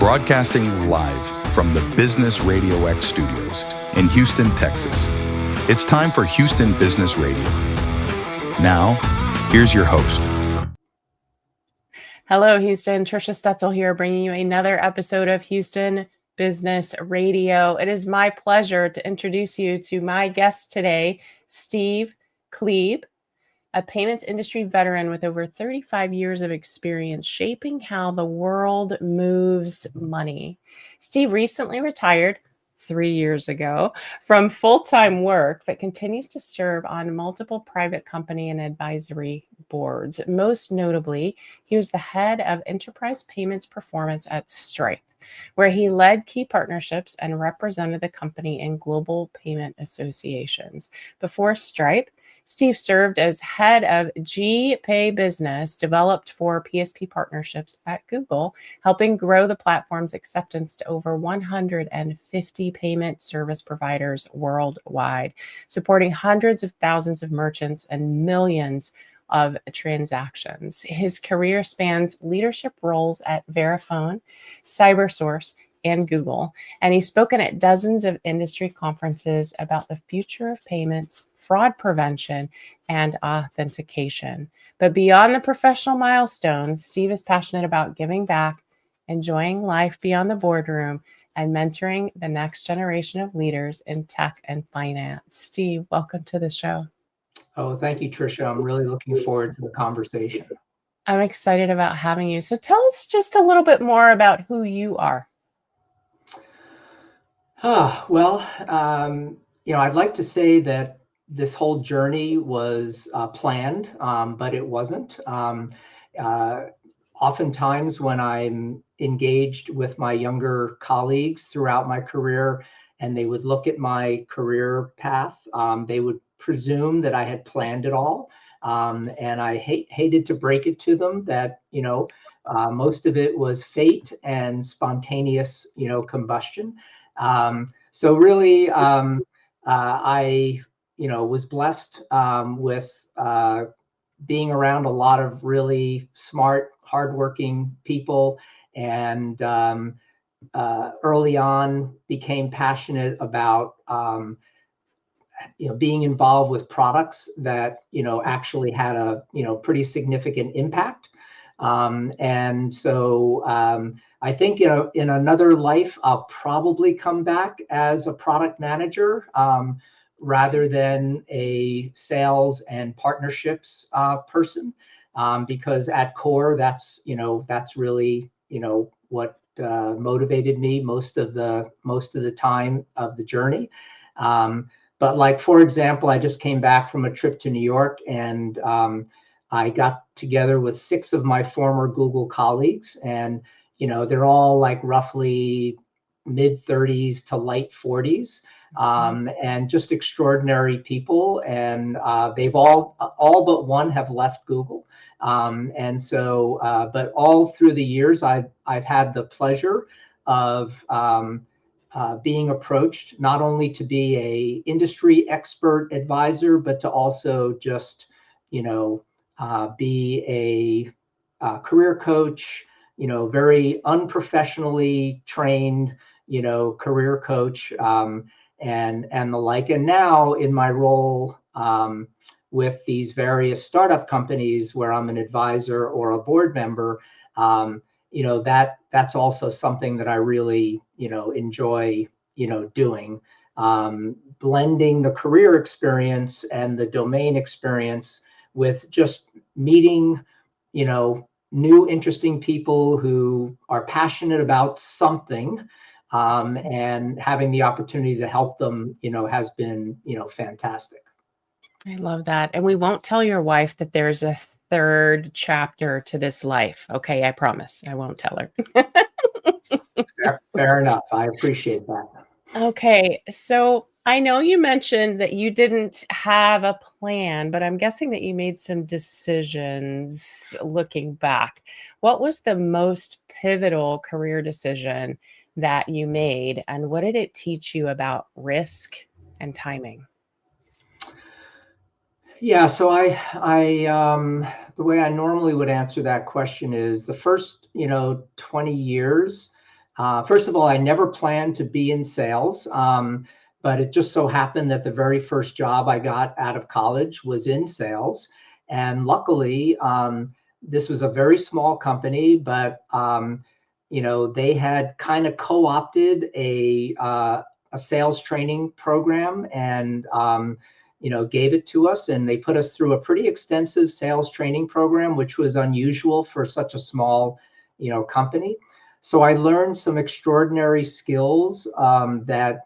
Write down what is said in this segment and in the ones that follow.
broadcasting live from the Business Radio X studios in Houston, Texas. It's time for Houston Business Radio. Now, here's your host. Hello, Houston. Trisha Stetzel here, bringing you another episode of Houston Business Radio. It is my pleasure to introduce you to my guest today, Steve Klebe, a payments industry veteran with over 35 years of experience shaping how the world moves money. Steve recently retired 3 years ago from full-time work, but continues to serve on multiple private company and advisory boards. Most notably, he was the head of enterprise payments performance at Stripe, where he led key partnerships and represented the company in global payment associations. Before Stripe, Steve served as head of G-Pay Business, developed for PSP partnerships at Google, helping grow the platform's acceptance to over 150 payment service providers worldwide, supporting hundreds of thousands of merchants and millions of transactions. His career spans leadership roles at Verifone, Cybersource, and Google, and he's spoken at dozens of industry conferences about the future of payments, fraud prevention, and authentication. But beyond the professional milestones, Steve is passionate about giving back, enjoying life beyond the boardroom, and mentoring the next generation of leaders in tech and finance. Steve, welcome to the show. Oh, thank you, Trisha. I'm really looking forward to the conversation. I'm excited about having you. So tell us just a little bit more about who you are. I'd like to say that this whole journey was planned, but it wasn't. Oftentimes when I'm engaged with my younger colleagues throughout my career and they would look at my career path, they would presume that I had planned it all. And I hated to break it to them that, most of it was fate and spontaneous, combustion. So really, I was blessed with being around a lot of really smart, hardworking people, and early on became passionate about being involved with products that actually had a pretty significant impact. And so I think in another life I'll probably come back as a product manager rather than a sales and partnerships person, because at core that's really what motivated me most of the time of the journey. But like, for example, I just came back from a trip to New York, and I got together with 6 of my former Google colleagues, and they're all like roughly mid 30s to late 40s, and just extraordinary people. And they've all but one have left Google. And so, but all through the years, I've had the pleasure of being approached not only to be a industry expert advisor, but to also just, be a career coach, very unprofessionally trained, career coach, and the like. And now in my role with these various startup companies where I'm an advisor or a board member, that's also something that I really, enjoy, doing, blending the career experience and the domain experience with just meeting, new interesting people who are passionate about something, and having the opportunity to help them, has been, fantastic. I love that. And we won't tell your wife that there's a third chapter to this life. Okay, I promise. I won't tell her. Fair enough. I appreciate that. Okay, so I know you mentioned that you didn't have a plan, but I'm guessing that you made some decisions looking back. What was the most pivotal career decision that you made, and what did it teach you about risk and timing? Yeah, so I the way I normally would answer that question is the first, 20 years, First of all, I never planned to be in sales, but it just so happened that the very first job I got out of college was in sales. And luckily, this was a very small company, but they had kind of co-opted a sales training program and gave it to us, and they put us through a pretty extensive sales training program, which was unusual for such a small company. So I learned some extraordinary skills that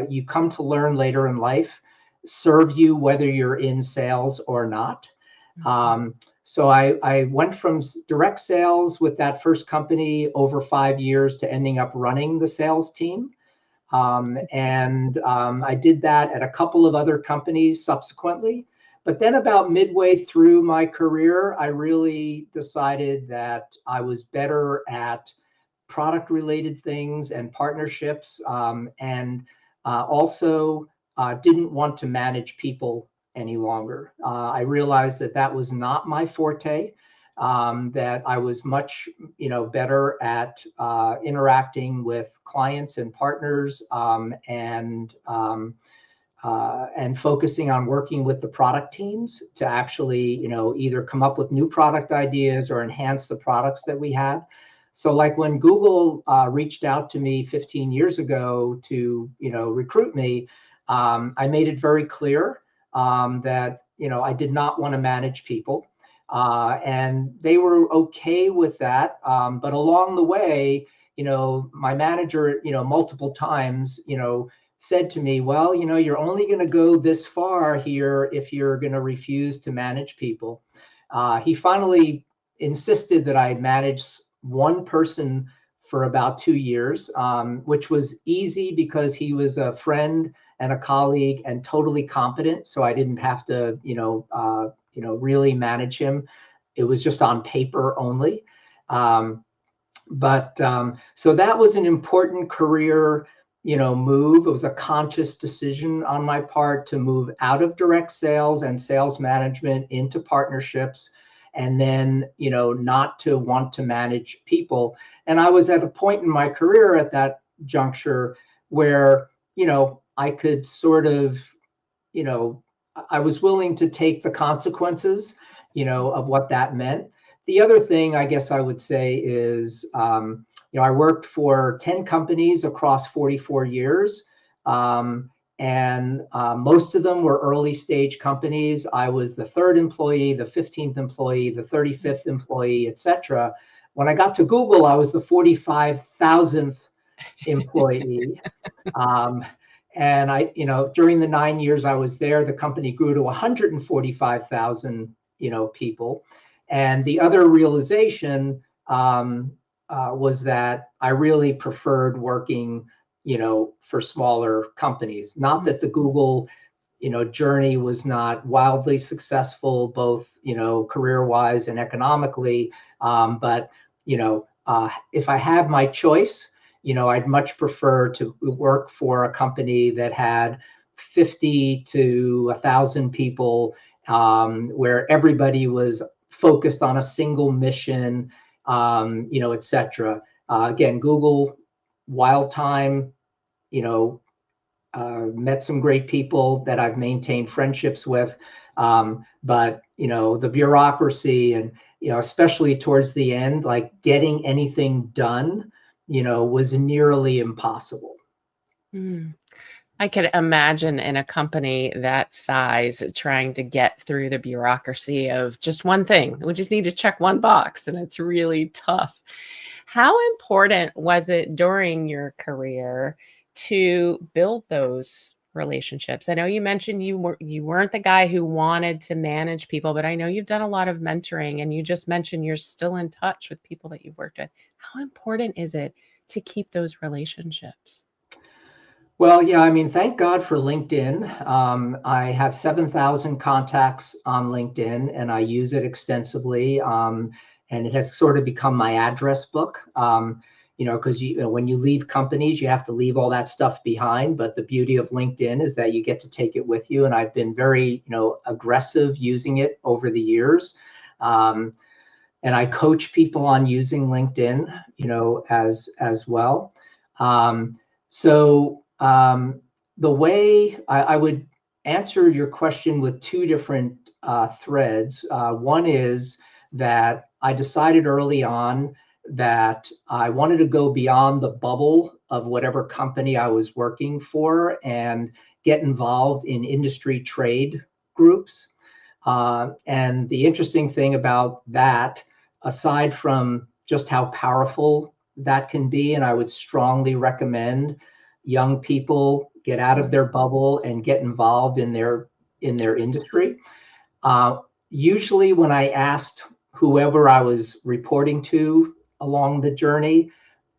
you come to learn later in life, serve you whether you're in sales or not. So I went from direct sales with that first company over 5 years to ending up running the sales team. I did that at a couple of other companies subsequently. But then about midway through my career, I really decided that I was better at product-related things and partnerships, and also didn't want to manage people any longer. I realized that that was not my forte, that I was much better at interacting with clients and partners, and focusing on working with the product teams to actually either come up with new product ideas or enhance the products that we had. So like when Google reached out to me 15 years ago to recruit me, I made it very clear that I did not want to manage people, and they were okay with that. But along the way, my manager, multiple times, said to me, well, you're only going to go this far here if you're going to refuse to manage people. He finally insisted that I manage one person for about 2 years, which was easy because he was a friend and a colleague and totally competent. So I didn't have to, really manage him. It was just on paper only. So that was an important career, move. It was a conscious decision on my part to move out of direct sales and sales management into partnerships, and then, not to want to manage people. And I was at a point in my career at that juncture where, I could sort of, I was willing to take the consequences, of what that meant. The other thing I guess I would say is, I worked for 10 companies across 44 years. And most of them were early stage companies. I was the 3rd employee, the 15th employee, the 35th employee, et cetera. When I got to Google, I was the 45,000th employee. And I, during the 9 years I was there, the company grew to 145,000, people. And the other realization was that I really preferred working, for smaller companies. Not that the Google, journey was not wildly successful, both, career-wise and economically. But, if I had my choice, I'd much prefer to work for a company that had 50 to 1,000 people, where everybody was focused on a single mission, et cetera. Again, Google, wild time, met some great people that I've maintained friendships with. But, the bureaucracy and, especially towards the end, like getting anything done, was nearly impossible. I could imagine in a company that size trying to get through the bureaucracy of just one thing. We just need to check one box, and it's really tough. How important was it during your career to build those relationships? I know you mentioned you weren't the guy who wanted to manage people, but I know you've done a lot of mentoring, and you just mentioned you're still in touch with people that you've worked with. How important is it to keep those relationships? Well, yeah, I mean, thank God for LinkedIn. I have 7,000 contacts on LinkedIn, and I use it extensively. And it has sort of become my address book, because when you leave companies, you have to leave all that stuff behind. But the beauty of LinkedIn is that you get to take it with you. And I've been very, aggressive using it over the years. and I coach people on using LinkedIn, as well. The way I would answer your question with two different threads. One is that I decided early on that I wanted to go beyond the bubble of whatever company I was working for and get involved in industry trade groups. And the interesting thing about that, aside from just how powerful that can be, and I would strongly recommend young people get out of their bubble and get involved in their industry. Usually when I asked whoever I was reporting to along the journey,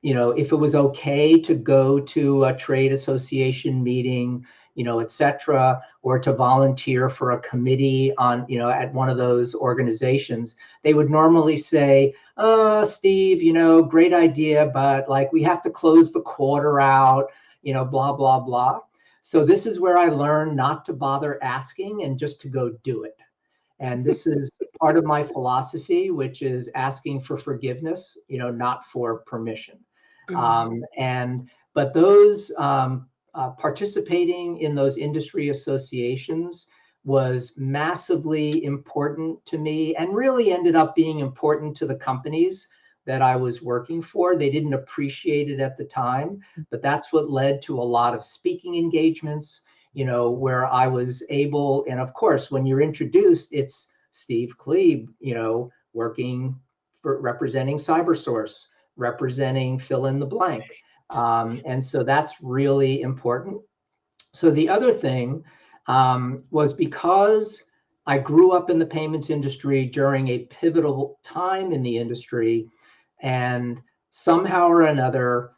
if it was okay to go to a trade association meeting, et cetera, or to volunteer for a committee on, at one of those organizations, they would normally say, "Oh, Steve, great idea, but like we have to close the quarter out, blah, blah, blah." So this is where I learned not to bother asking and just to go do it. And this is part of my philosophy, which is asking for forgiveness, not for permission. But those participating in those industry associations was massively important to me, and really ended up being important to the companies that I was working for. They didn't appreciate it at the time, but that's what led to a lot of speaking engagements, where I was able, and of course, when you're introduced, it's Steve Klebe, working for representing Cybersource, representing fill in the blank. And so that's really important. So the other thing was, because I grew up in the payments industry during a pivotal time in the industry, and somehow or another,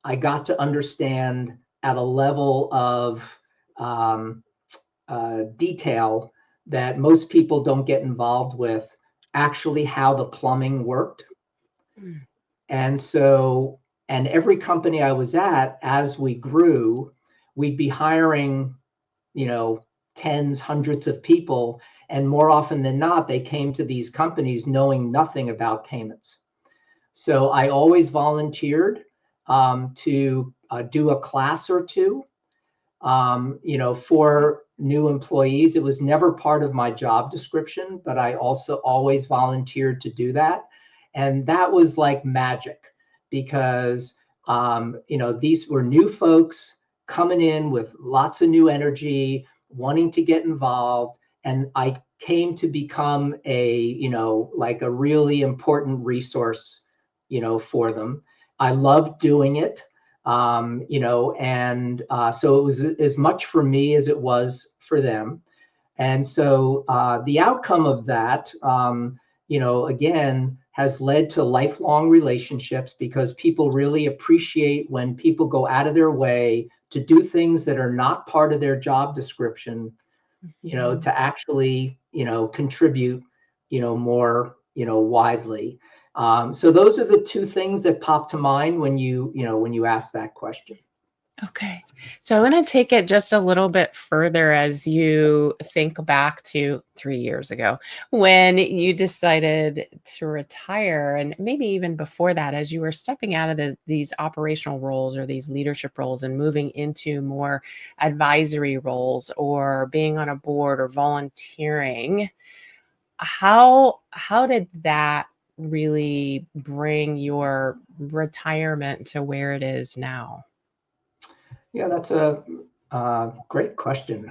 I got to understand at a level of detail that most people don't get involved with, actually how the plumbing worked. And so, and every company I was at, as we grew, we'd be hiring, tens, hundreds of people. And more often than not, they came to these companies knowing nothing about payments. So I always volunteered to do a class or two, for new employees. It was never part of my job description, but I also always volunteered to do that. And that was like magic, because, these were new folks coming in with lots of new energy, wanting to get involved. And I came to become like a really important resource, for them. I loved doing it. So it was as much for me as it was for them. And so the outcome of that, again, has led to lifelong relationships, because people really appreciate when people go out of their way to do things that are not part of their job description, to actually, contribute, more, widely. So those are the two things that pop to mind when you ask that question. Okay. So I want to take it just a little bit further as you think back to 3 years ago when you decided to retire, and maybe even before that, as you were stepping out of these operational roles or these leadership roles and moving into more advisory roles or being on a board or volunteering. How did that really bring your retirement to where it is now? Yeah, that's a great question.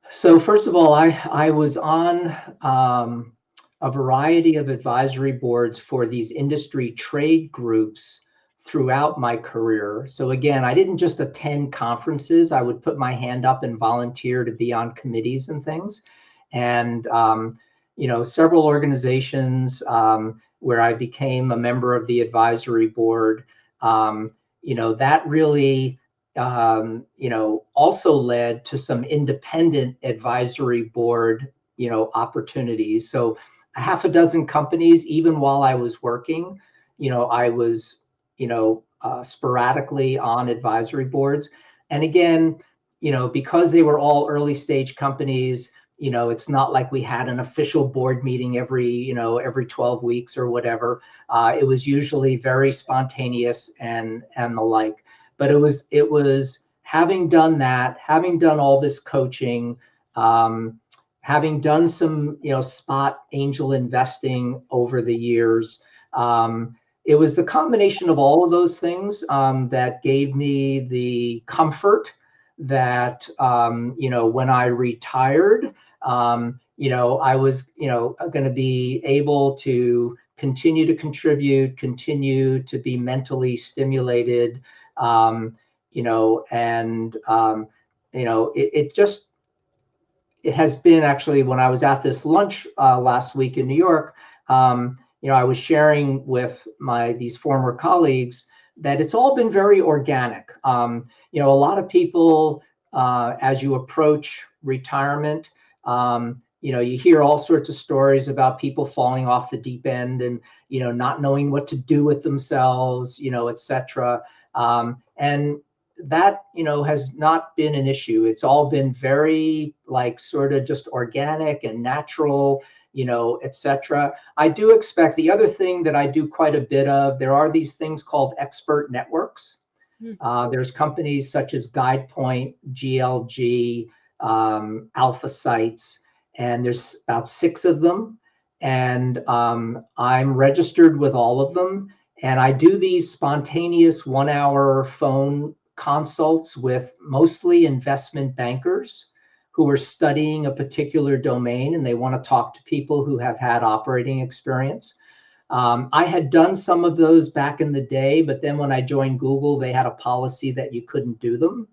So first of all, I was on a variety of advisory boards for these industry trade groups throughout my career. So again, I didn't just attend conferences. I would put my hand up and volunteer to be on committees and things. And several organizations where I became a member of the advisory board. That really, also led to some independent advisory board, opportunities. So a half a dozen companies, even while I was working, I was, sporadically on advisory boards. And again, because they were all early stage companies, It's not like we had an official board meeting every 12 weeks or whatever. It was usually very spontaneous and the like. But it was having done that, having done all this coaching, having done some spot angel investing over the years. It was the combination of all of those things that gave me the comfort that when I retired, I was going to be able to continue to contribute, continue to be mentally stimulated, it has been actually, when I was at this lunch last week in New York, I was sharing with these former colleagues that it's all been very organic. A lot of people, as you approach retirement, you hear all sorts of stories about people falling off the deep end and, not knowing what to do with themselves, et cetera. And that, has not been an issue. It's all been very sort of just organic and natural, et cetera. I do expect the other thing that I do quite a bit of, there are these things called expert networks. There's companies such as GuidePoint, GLG, Alpha Sites, and there's about 6 of them. And I'm registered with all of them. And I do these spontaneous 1-hour phone consults with mostly investment bankers who are studying a particular domain and they want to talk to people who have had operating experience. I had done some of those back in the day, but then when I joined Google, they had a policy that you couldn't do them.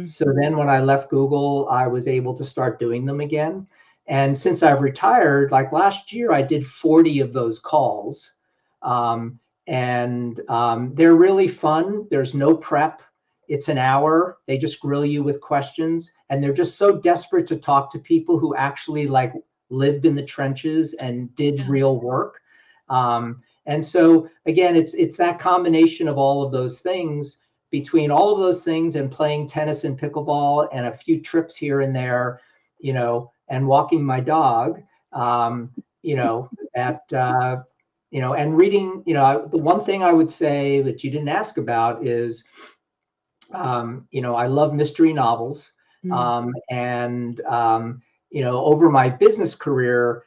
So then when I left Google, I was able to start doing them again. And since I've retired, like last year, I did 40 of those calls. And they're really fun. There's no prep. It's an hour. They just grill you with questions. And they're just so desperate to talk to people who actually lived in the trenches and did real work. And so again, it's that combination of all of those things. Between all of those things and playing tennis and pickleball and a few trips here and there, and walking my dog, and reading, the one thing I would say that you didn't ask about is, I love mystery novels. Over my business career,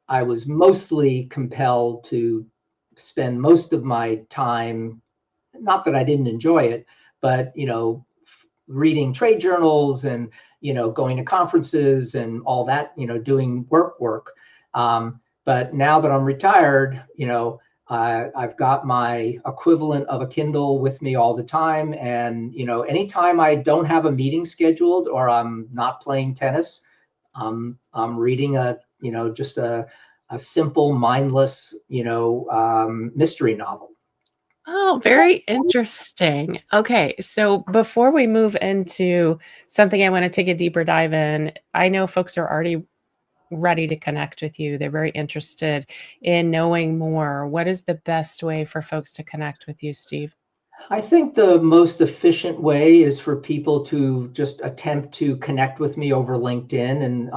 I was mostly compelled to spend most of my time, not that I didn't enjoy it, but, reading trade journals and, going to conferences and all that, doing work. But now that I'm retired, I've got my equivalent of a Kindle with me all the time. And, anytime I don't have a meeting scheduled or I'm not playing tennis, I'm reading just a simple, mindless, mystery novel. Oh, very interesting. Okay, so before we move into something I want to take a deeper dive in, I know folks are already ready to connect with you. They're very interested in knowing more. What is the best way for folks to connect with you, Steve? I think the most efficient way is for people to just attempt to connect with me over LinkedIn. And,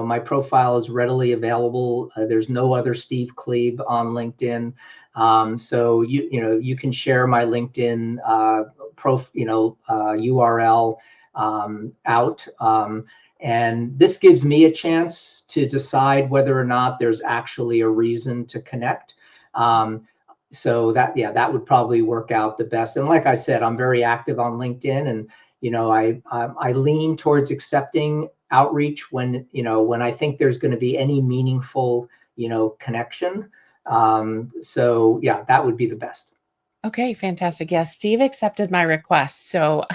my profile is readily available. There's no other Steve Klebe on LinkedIn. So you can share my LinkedIn URL out. And this gives me a chance to decide whether or not there's actually a reason to connect. So that would probably work out the best. And like I said, I'm very active on LinkedIn, and I lean towards accepting outreach when I think there's going to be any meaningful connection. So yeah, that would be the best. Okay, fantastic. Yes, Steve accepted my request, so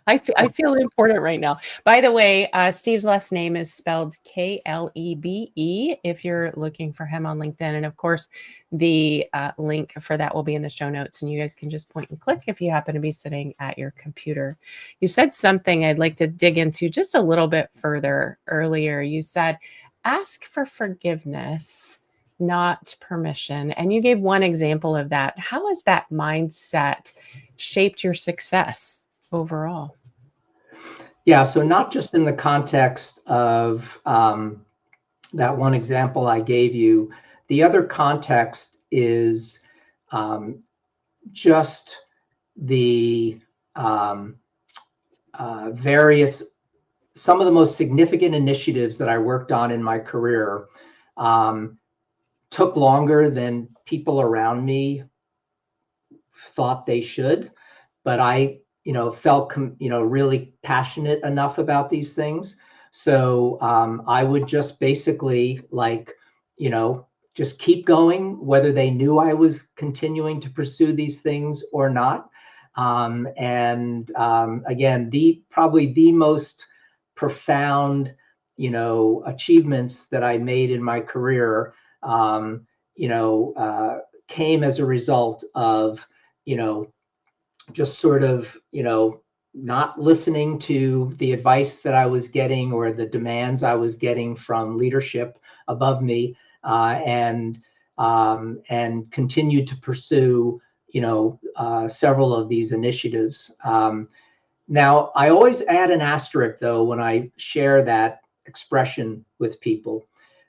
I feel important right now. By the way, Steve's last name is spelled Klebe if you're looking for him on LinkedIn. And of course, the link for that will be in the show notes. And you guys can just point and click if you happen to be sitting at your computer. You said something I'd like to dig into just a little bit further earlier. You said, ask for forgiveness, not permission. And you gave one example of that. How has that mindset shaped your success overall? Yeah, so not just in the context of that one example I gave you, the other context is just the some of the most significant initiatives that I worked on in my career took longer than people around me thought they should, but I, felt, really passionate enough about these things. So I would just basically just keep going, whether they knew I was continuing to pursue these things or not. Again, probably the most profound, achievements that I made in my career, came as a result of, just sort of, not listening to the advice that I was getting or the demands I was getting from leadership above me, and continued to pursue, several of these initiatives. Now, I always add an asterisk, though, when I share that expression with people.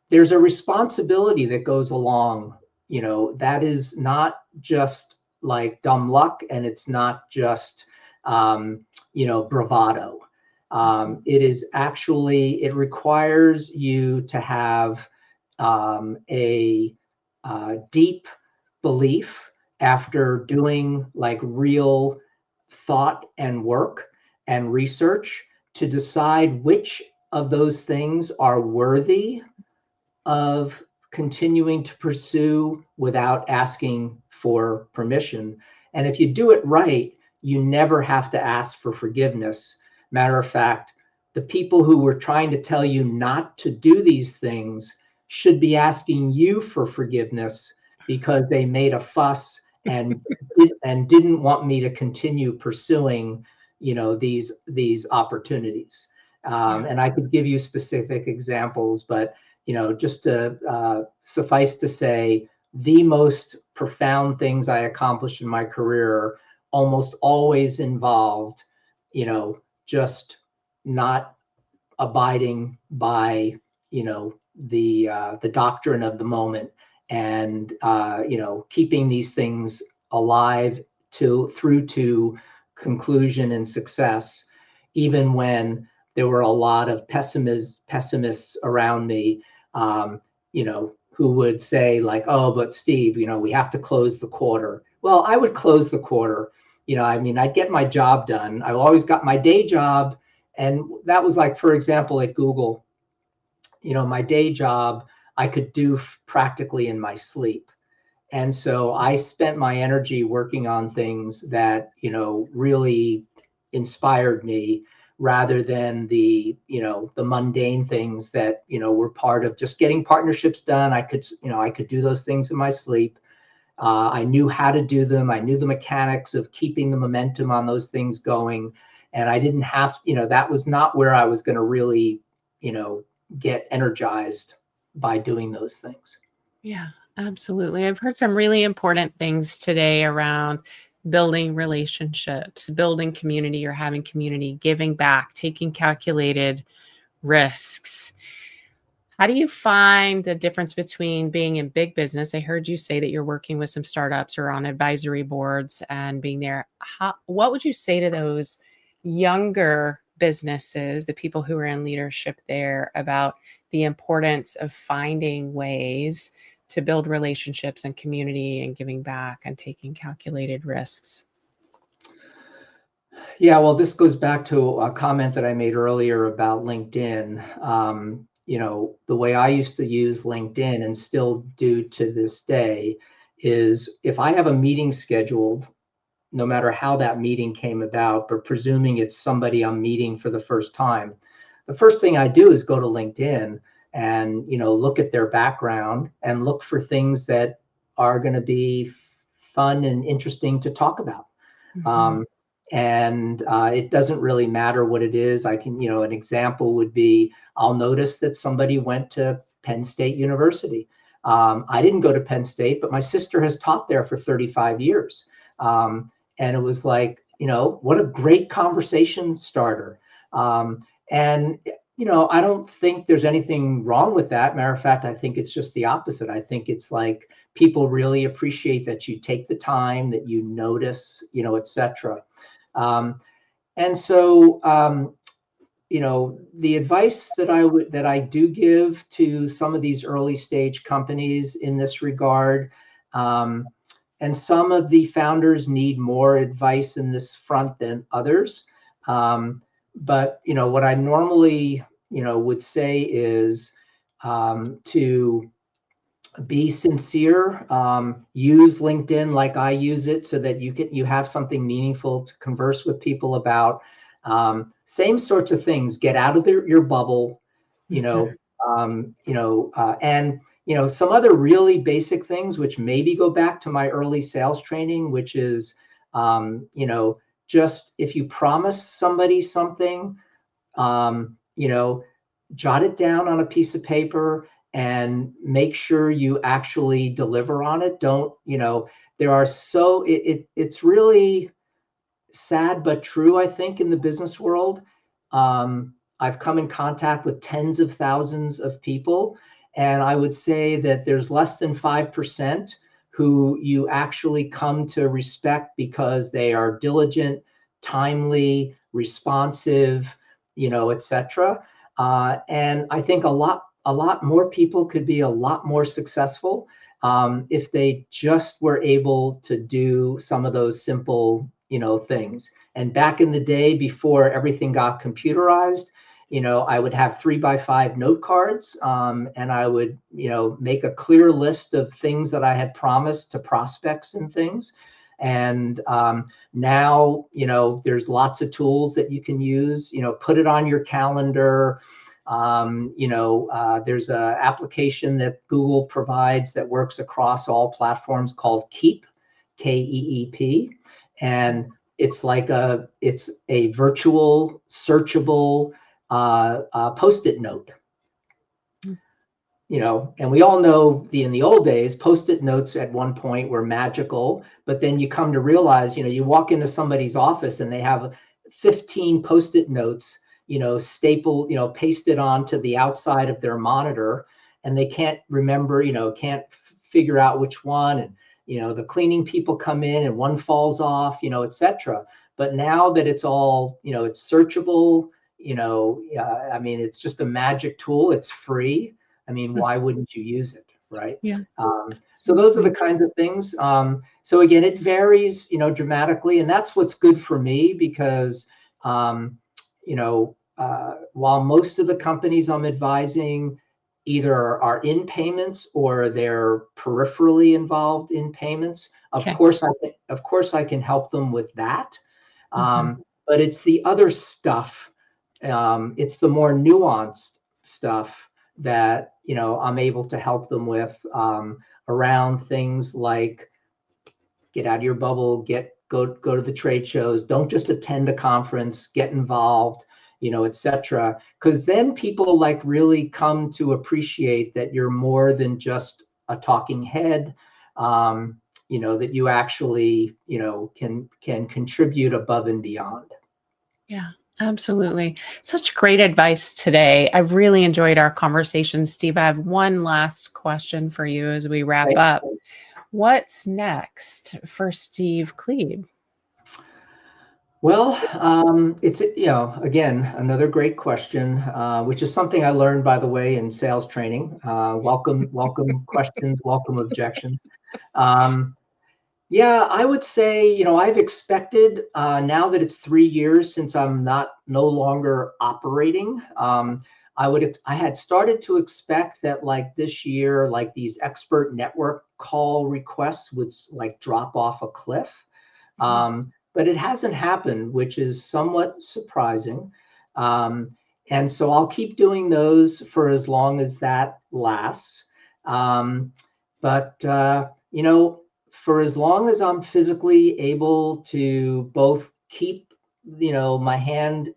There's a responsibility that goes along, that is not just like dumb luck, and it's not just, bravado. It is actually, it requires you to have a deep belief after doing like real thought and work and research to decide which of those things are worthy of continuing to pursue without asking for permission. And if you do it right, you never have to ask for forgiveness. Matter of fact, the people who were trying to tell you not to do these things should be asking you for forgiveness because they made a fuss and didn't want me to continue pursuing, these opportunities. And I could give you specific examples, but just to suffice to say, the most profound things I accomplished in my career almost always involved, just not abiding by, the doctrine of the moment, and keeping these things alive through to conclusion and success, even when there were a lot of pessimists around me, who would say like, "Oh, but Steve, we have to close the quarter." Well, I would close the quarter. I'd get my job done. I always got my day job. And that was like, for example, at Google, my day job, I could do practically in my sleep. And so I spent my energy working on things that, really inspired me, rather than the mundane things that, were part of just getting partnerships done. I could do those things in my sleep. I knew how to do them. I knew the mechanics of keeping the momentum on those things going. And I didn't have, that was not where I was going to really, get energized by doing those things. Yeah, absolutely. I've heard some really important things today around building relationships, building community or having community, giving back, taking calculated risks. How do you find the difference between being in big business? I heard you say that you're working with some startups or on advisory boards and being there. What would you say to those younger businesses, the people who are in leadership there, about the importance of finding ways to build relationships and community and giving back and taking calculated risks? Yeah, well, this goes back to a comment that I made earlier about LinkedIn. The way I used to use LinkedIn, and still do to this day, is if I have a meeting scheduled, no matter how that meeting came about, but presuming it's somebody I'm meeting for the first time, the first thing I do is go to LinkedIn and, look at their background and look for things that are going to be fun and interesting to talk about. Mm-hmm. It doesn't really matter what it is. I can, an example would be, I'll notice that somebody went to Penn State University. I didn't go to Penn State, but my sister has taught there for 35 years. And it was like, what a great conversation starter. And I don't think there's anything wrong with that. Matter of fact, I think it's just the opposite. I think it's like people really appreciate that you take the time, that you notice, et cetera. And so, the advice that I do give to some of these early stage companies in this regard, and some of the founders need more advice in this front than others. But what I normally would say is to be sincere. Use LinkedIn like I use it, so that you have something meaningful to converse with people about. Same sorts of things. Get out of your bubble, and some other really basic things, which maybe go back to my early sales training, which is just if you promise somebody something, jot it down on a piece of paper and make sure you actually deliver on it. Don't, it's really sad but true, I think, in the business world. I've come in contact with tens of thousands of people, and I would say that there's less than 5% who you actually come to respect because they are diligent, timely, responsive, et cetera. And I think a lot more people could be a lot more successful if they just were able to do some of those simple, things. And back in the day, before everything got computerized, I would have 3x5 note cards, and I would, make a clear list of things that I had promised to prospects and things. And now, there's lots of tools that you can use, put it on your calendar. There's an application that Google provides that works across all platforms called Keep, K-E-E-P. And it's a virtual searchable Post-it note. And we all know in the old days, Post-it notes at one point were magical, but then you come to realize, you walk into somebody's office and they have 15 Post-it notes, stapled, pasted onto the outside of their monitor, and they can't remember, can't figure out which one. And, the cleaning people come in and one falls off, et cetera. But now that it's all, it's searchable, it's just a magic tool. It's free. Why wouldn't you use it, right? Yeah. So those are the kinds of things. So again, it varies, dramatically, and that's what's good for me because, while most of the companies I'm advising either are in payments or they're peripherally involved in payments, of course I can help them with that. But it's the other stuff. It's the more nuanced stuff that I'm able to help them with, around things like get out of your bubble, go to the trade shows, don't just attend a conference, get involved, et cetera. Because then people really come to appreciate that you're more than just a talking head, that you actually can contribute above and beyond. Yeah. Absolutely. Such great advice today. I've really enjoyed our conversation, Steve. I have one last question for you as we wrap up. What's next for Steve Klebe? Well, it's, again, another great question, which is something I learned, by the way, in sales training. Welcome questions, welcome objections. Yeah, I would say, I've expected, now that it's 3 years since I'm no longer operating, I had started to expect that this year, these expert network call requests would drop off a cliff. But it hasn't happened, which is somewhat surprising. And so I'll keep doing those for as long as that lasts. But for as long as I'm physically able to both keep, my hand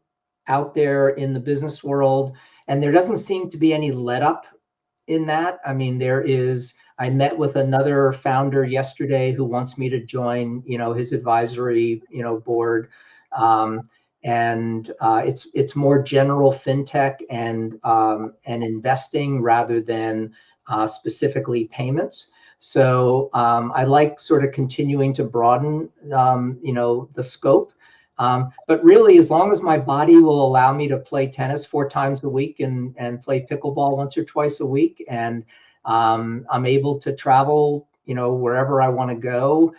out there in the business world, and there doesn't seem to be any let up in that. I met with another founder yesterday who wants me to join, his advisory, board. and it's more general fintech and investing rather than specifically payments. So I like sort of continuing to broaden, the scope. But really, as long as my body will allow me to play tennis 4 times a week and play pickleball once or twice a week, and I'm able to travel, wherever I want to go.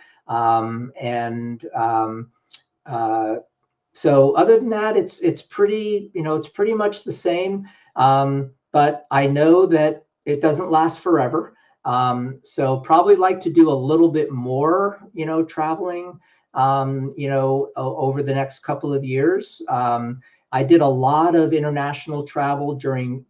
So other than that, it's pretty, it's pretty much the same. But I know that it doesn't last forever. So probably like to do a little bit more, traveling, over the next couple of years. I did a lot of international travel during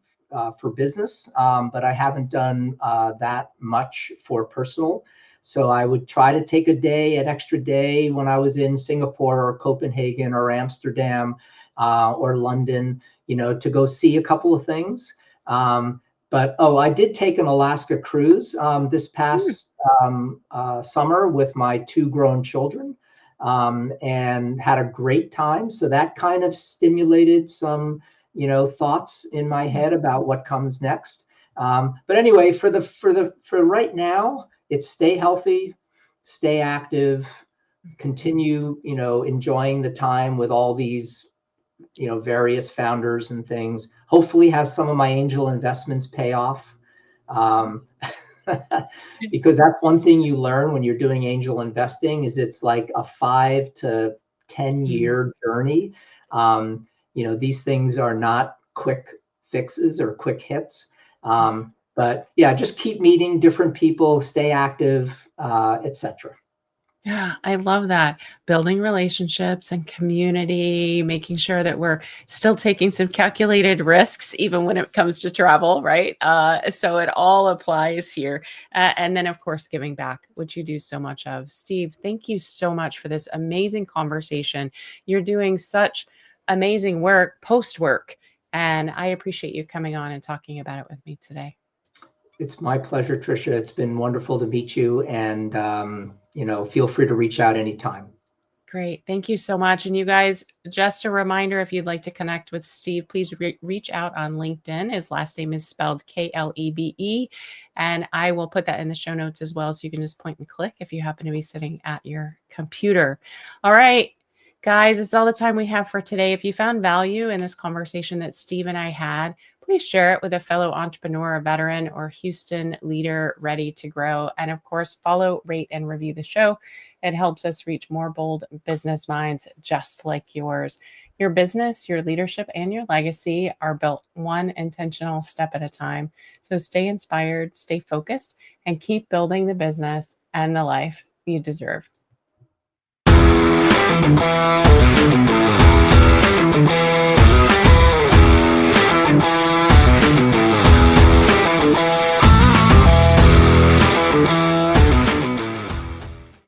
for business, but I haven't done that much for personal. So I would try to take an extra day when I was in Singapore or Copenhagen or Amsterdam or London, to go see a couple of things. But I did take an Alaska cruise this past summer with my 2 grown children, and had a great time. So that kind of stimulated some, thoughts in my head about what comes next. But anyway, for right now, it's stay healthy, stay active, continue, enjoying the time with all these, various founders and things. Hopefully have some of my angel investments pay off. Because that's one thing you learn when you're doing angel investing is it's like a 5 to 10 year journey. These things are not quick fixes or quick hits. But yeah, just keep meeting different people, stay active, etc. Yeah, I love that. Building relationships and community, making sure that we're still taking some calculated risks, even when it comes to travel, right? So it all applies here. And then, of course, giving back, which you do so much of. Steve, thank you so much for this amazing conversation. You're doing such amazing work, post work, and I appreciate you coming on and talking about it with me today. It's my pleasure, Tricia. It's been wonderful to meet you, and feel free to reach out anytime. Great. Thank you so much. And you guys, just a reminder, if you'd like to connect with Steve, please reach out on LinkedIn. His last name is spelled Klebe. And I will put that in the show notes as well. So you can just point and click if you happen to be sitting at your computer. All right, guys, it's all the time we have for today. If you found value in this conversation that Steve and I had, please share it with a fellow entrepreneur, a veteran, or Houston leader ready to grow. And of course, follow, rate, and review the show. It helps us reach more bold business minds just like yours. Your business, your leadership, and your legacy are built one intentional step at a time. So stay inspired, stay focused, and keep building the business and the life you deserve.